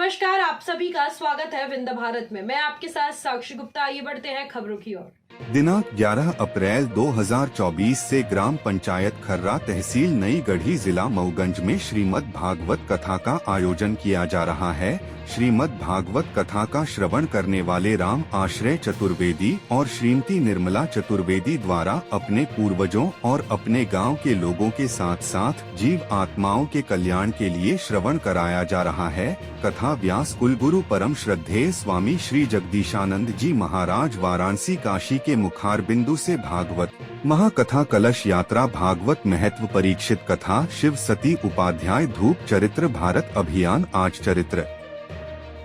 नमस्कार, आप सभी का स्वागत है विंध्य भारत में। मैं आपके साथ साक्षी गुप्ता। आइए बढ़ते हैं खबरों की ओर। दिनांक 11 अप्रैल 2024 से ग्राम पंचायत खर्रा तहसील नई गढ़ी जिला मऊगंज में श्रीमद् भागवत कथा का आयोजन किया जा रहा है। श्रीमद् भागवत कथा का श्रवण करने वाले राम आश्रय चतुर्वेदी और श्रीमती निर्मला चतुर्वेदी द्वारा अपने पूर्वजों और अपने गांव के लोगों के साथ साथ जीव आत्माओं के कल्याण के लिए श्रवण कराया जा रहा है। कथा व्यास कुलगुरु परम श्रद्धेय स्वामी श्री जगदीशानंद जी महाराज वाराणसी काशी के मुखार बिंदु से भागवत महाकथा कलश यात्रा भागवत महत्व परीक्षित कथा शिव सती उपाध्याय धूप चरित्र भारत अभियान आज चरित्र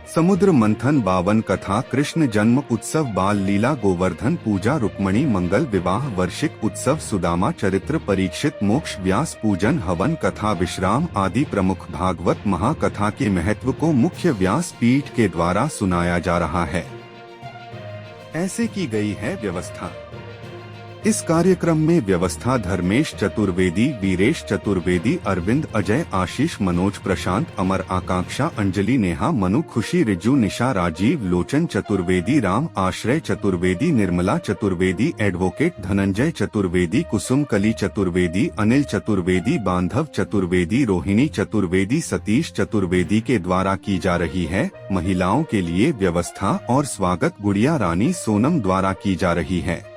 समुद्र मंथन 52 कथा कृष्ण जन्म उत्सव बाल लीला गोवर्धन पूजा रुक्मणी मंगल विवाह वार्षिक उत्सव सुदामा चरित्र परीक्षित मोक्ष व्यास पूजन हवन कथा विश्राम आदि प्रमुख भागवत महाकथा के महत्व को मुख्य व्यास पीठ के द्वारा सुनाया जा रहा है। ऐसे की गई है व्यवस्था। इस कार्यक्रम में व्यवस्था धर्मेश चतुर्वेदी, वीरेश चतुर्वेदी, अरविंद, अजय, आशीष, मनोज, प्रशांत, अमर, आकांक्षा, अंजलि, नेहा, मनु, खुशी, रिजू, निशा, राजीव, लोचन चतुर्वेदी, राम आश्रय चतुर्वेदी, निर्मला चतुर्वेदी, एडवोकेट धनंजय चतुर्वेदी, कुसुम कली चतुर्वेदी, अनिल चतुर्वेदी, बांधव चतुर्वेदी, रोहिणी चतुर्वेदी, सतीश चतुर्वेदी के द्वारा की जा रही है। महिलाओं के लिए व्यवस्था और स्वागत गुड़िया रानी सोनम द्वारा की जा रही है।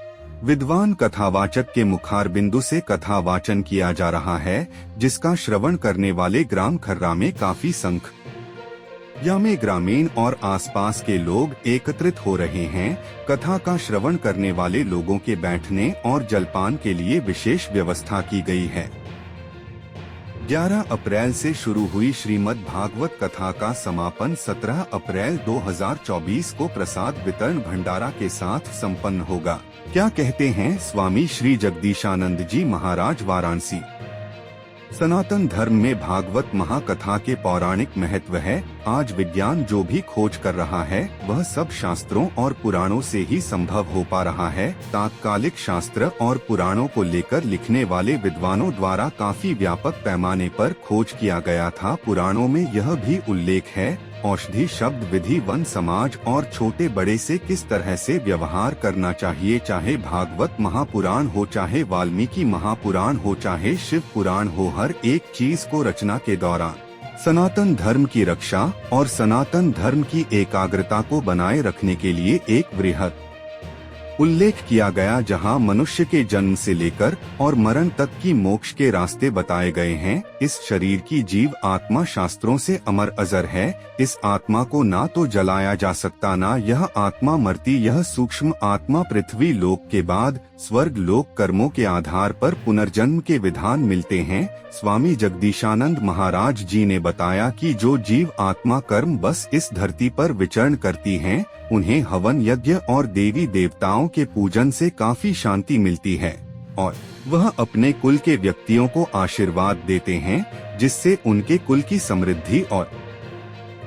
विद्वान कथावाचक के मुखार बिंदु से कथा वाचन किया जा रहा है, जिसका श्रवण करने वाले ग्राम खर्रा में काफी संख्या में ग्रामीण और आसपास के लोग एकत्रित हो रहे हैं। कथा का श्रवण करने वाले लोगों के बैठने और जलपान के लिए विशेष व्यवस्था की गई है। 11 अप्रैल से शुरू हुई श्रीमद् भागवत कथा का समापन 17 अप्रैल 2024 को प्रसाद वितरण भंडारा के साथ संपन्न होगा। क्या कहते हैं स्वामी श्री जगदीशानंद जी महाराज वाराणसी। सनातन धर्म में भागवत महाकथा के पौराणिक महत्व है। आज विज्ञान जो भी खोज कर रहा है वह सब शास्त्रों और पुराणों से ही संभव हो पा रहा है। तात्कालिक शास्त्र और पुराणों को लेकर लिखने वाले विद्वानों द्वारा काफी व्यापक पैमाने पर खोज किया गया था। पुराणों में यह भी उल्लेख है औषधि शब्द विधि वन समाज और छोटे बड़े से किस तरह से व्यवहार करना चाहिए, चाहे भागवत महापुराण हो, चाहे वाल्मीकि महापुराण हो, चाहे शिव पुराण हो, हर एक चीज को रचना के दौरान सनातन धर्म की रक्षा और सनातन धर्म की एकाग्रता को बनाए रखने के लिए एक वृहद उल्लेख किया गया, जहां मनुष्य के जन्म से लेकर और मरण तक की मोक्ष के रास्ते बताए गए हैं। इस शरीर की जीव आत्मा शास्त्रों से अमर अजर है। इस आत्मा को ना तो जलाया जा सकता, ना यह आत्मा मरती। यह सूक्ष्म आत्मा पृथ्वी लोक के बाद स्वर्ग लोक कर्मों के आधार पर पुनर्जन्म के विधान मिलते हैं। स्वामी जगदीशानंद महाराज जी ने बताया कि जो जीव आत्मा कर्म बस इस धरती पर विचरण करती हैं, उन्हें हवन यज्ञ और देवी देवताओं के पूजन से काफी शांति मिलती है और वह अपने कुल के व्यक्तियों को आशीर्वाद देते हैं, जिससे उनके कुल की समृद्धि और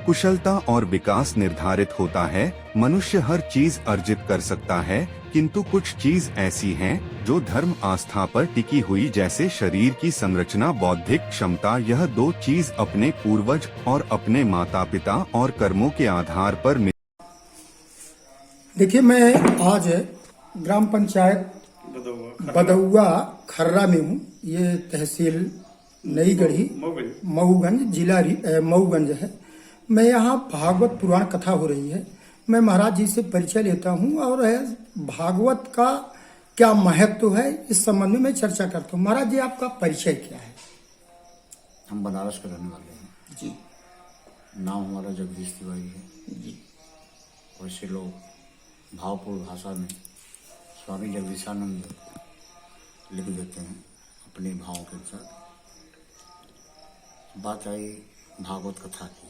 कुशलता और विकास निर्धारित होता है। मनुष्य हर चीज अर्जित कर सकता है, किंतु कुछ चीज ऐसी हैं जो धर्म आस्था पर टिकी हुई, जैसे शरीर की संरचना, बौद्धिक क्षमता। यह दो चीज अपने पूर्वज और अपने माता पिता और कर्मों के आधार पर देखिए, मैं आज ग्राम पंचायत बदौआ खर्रा में हूँ। ये तहसील नई गढ़ी मऊगंज जिला मऊगंज है। मैं यहाँ भागवत पुराण कथा हो रही है। मैं महाराज जी से परिचय लेता हूँ और भागवत का क्या महत्व है इस संबंध में मैं चर्चा करता हूँ। महाराज जी, आपका परिचय क्या है? हम बनारस के रहने वाले हैं जी। नाम हमारा जगदीश तिवारी है जी। वैसे लोग भावपूर्ण भाषा में स्वामी जगदीशानंद लिख देते हैं अपने भावों के अनुसार। बात आई भागवत कथा की।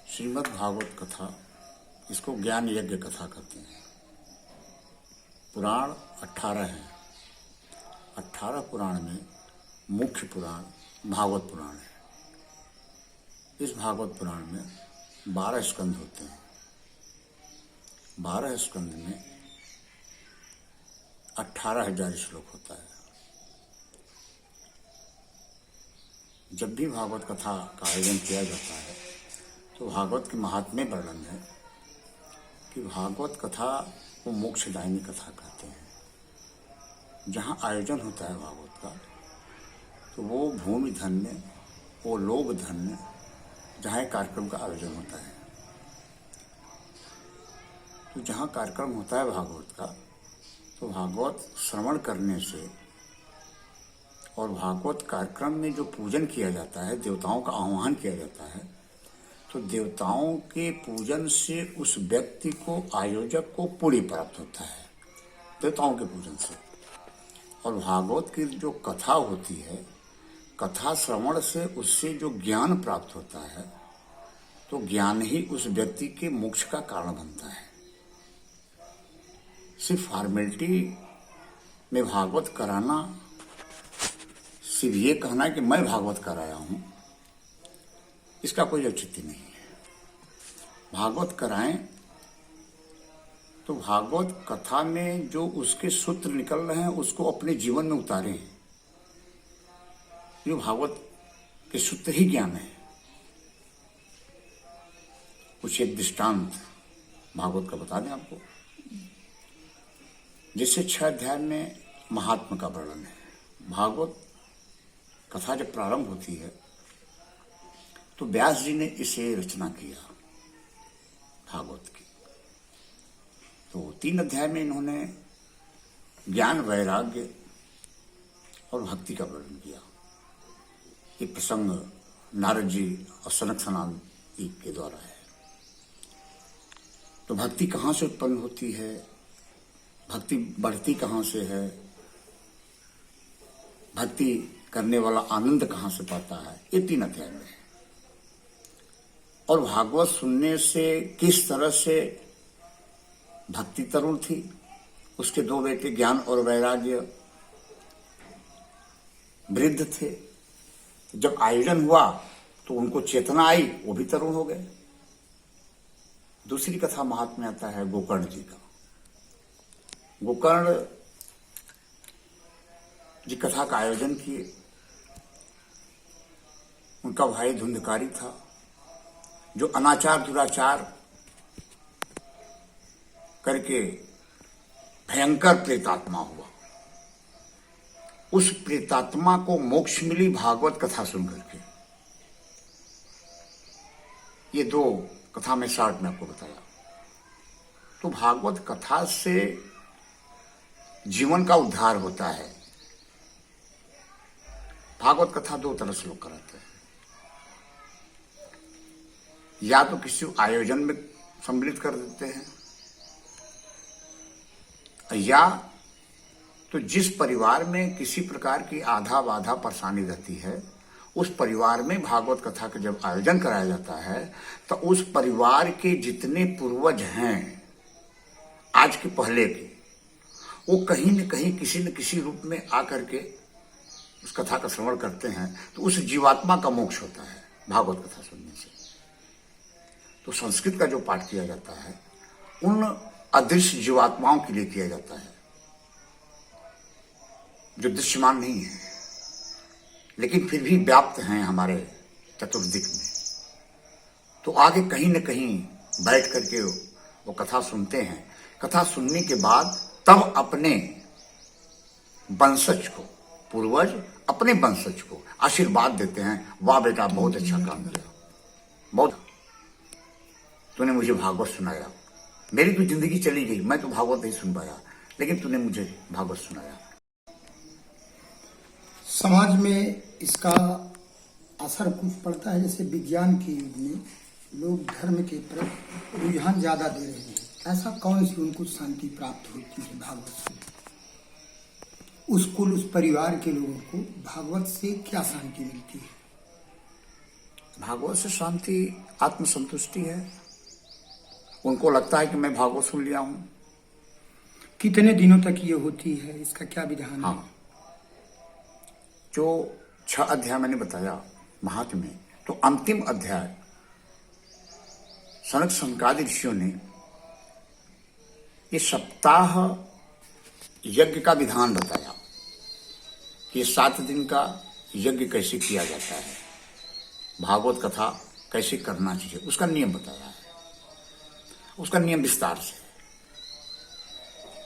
श्रीमद् भागवत कथा, इसको ज्ञान यज्ञ कथा कहते हैं। पुराण 18 हैं। 18 पुराण में मुख्य पुराण भागवत पुराण है। इस भागवत पुराण में 12 स्कंद होते हैं। 12 स्कंद में 18,000 श्लोक होता है। जब भी भागवत कथा का आयोजन किया जाता है तो भागवत के महात्म्य वर्णन है कि भागवत कथा को मोक्षदायिनी कथा कहते हैं। जहाँ आयोजन होता है भागवत का तो वो भूमि धन्य, वो लोक धन्य, जहाँ कार्यक्रम का आयोजन होता है। तो जहाँ कार्यक्रम होता है भागवत का, तो भागवत श्रवण करने से और भागवत कार्यक्रम में जो पूजन किया जाता है, देवताओं का आह्वान किया जाता है, तो देवताओं के पूजन से उस व्यक्ति को, आयोजक को पुण्य प्राप्त होता है, देवताओं के पूजन से। और भागवत की जो कथा होती है, कथा श्रवण से उससे जो ज्ञान प्राप्त होता है, तो ज्ञान ही उस व्यक्ति के मोक्ष का कारण बनता है। सिर्फ फॉर्मेलिटी में भागवत कराना, सिर्फ ये कहना है कि मैं भागवत कराया हूं, इसका कोई औचित्य नहीं है। भागवत कराएं तो भागवत कथा में जो उसके सूत्र निकल रहे हैं उसको अपने जीवन में उतारें। ये भागवत के सूत्र ही ज्ञान है। कुछ एक दृष्टांत भागवत का बता दें आपको। जैसे 6 अध्याय में महात्मा का वर्णन है। भागवत कथा जब प्रारंभ होती है तो व्यास जी ने इसे रचना किया भागवत की। तो 3 अध्याय में इन्होंने ज्ञान, वैराग्य और भक्ति का वर्णन किया। ये प्रसंग नारद जी और सनक सनातन के द्वारा है। तो भक्ति कहाँ से उत्पन्न होती है, भक्ति बढ़ती कहाँ से है, भक्ति करने वाला आनंद कहाँ से पाता है, ये 3 अध्याय में है। और भागवत सुनने से किस तरह से भक्ति तरुण थी, उसके 2 बेटे ज्ञान और वैराग्य वृद्ध थे। जब आयोजन हुआ तो उनको चेतना आई, वो भी तरुण हो गए। दूसरी कथा महात्म्य आता है गोकर्ण जी का। गोकर्ण जी कथा का आयोजन किए। उनका भाई धुंधकारी था जो अनाचार दुराचार करके भयंकर प्रेतात्मा हुआ। उस प्रेतात्मा को मोक्ष मिली भागवत कथा सुनकर के। ये 2 कथा में शॉर्ट में आपको बताया। तो भागवत कथा से जीवन का उद्धार होता है। भागवत कथा 2 तरह से लोग कराते हैं। या तो किसी आयोजन में सम्मिलित कर देते हैं, या तो जिस परिवार में किसी प्रकार की आधा बाधा परेशानी रहती है, उस परिवार में भागवत कथा का जब आयोजन कराया जाता है तो उस परिवार के जितने पूर्वज हैं आज के पहले के, वो कहीं न कहीं किसी न किसी रूप में आकर के उस कथा का श्रवण करते हैं, तो उस जीवात्मा का मोक्ष होता है भागवत कथा सुनने से। तो संस्कृत का जो पाठ किया जाता है उन अदृश्य जीवात्माओं के लिए किया जाता है जो दृश्यमान नहीं है, लेकिन फिर भी व्याप्त हैं हमारे चतुर्दिक में। तो आगे कहीं न कहीं बैठ करके वो कथा सुनते हैं। कथा सुनने के बाद तब अपने वंशज को, पूर्वज अपने वंशज को आशीर्वाद देते हैं, वाह बेटा बहुत अच्छा काम किया, बहुत तूने मुझे भागवत सुनाया। मेरी तो जिंदगी चली गई, मैं तो भागवत नहीं सुन पाया, लेकिन तूने मुझे भागवत सुनाया। समाज में इसका असर कुछ पड़ता है। जैसे विज्ञान के युग में लोग धर्म के प्रति रुझान ज्यादा दे रहे हैं। ऐसा कौन सी उनको शांति प्राप्त होती है भागवत से? उस कुल, उस परिवार के लोगों को भागवत से क्या शांति मिलती है? भागवत से शांति आत्मसंतुष्टि है। उनको लगता है कि मैं भागवत सुन लिया हूं। कितने दिनों तक ये होती है, इसका क्या विधान है? हाँ, जो 6 अध्याय मैंने बताया महात्म्य में, तो अंतिम अध्याय सनक सनकादि ऋषियों ने ये सप्ताह यज्ञ का विधान बताया कि 7 दिन का यज्ञ कैसे किया जाता है, भागवत कथा कैसे करना चाहिए, उसका नियम बताया है। उसका नियम विस्तार से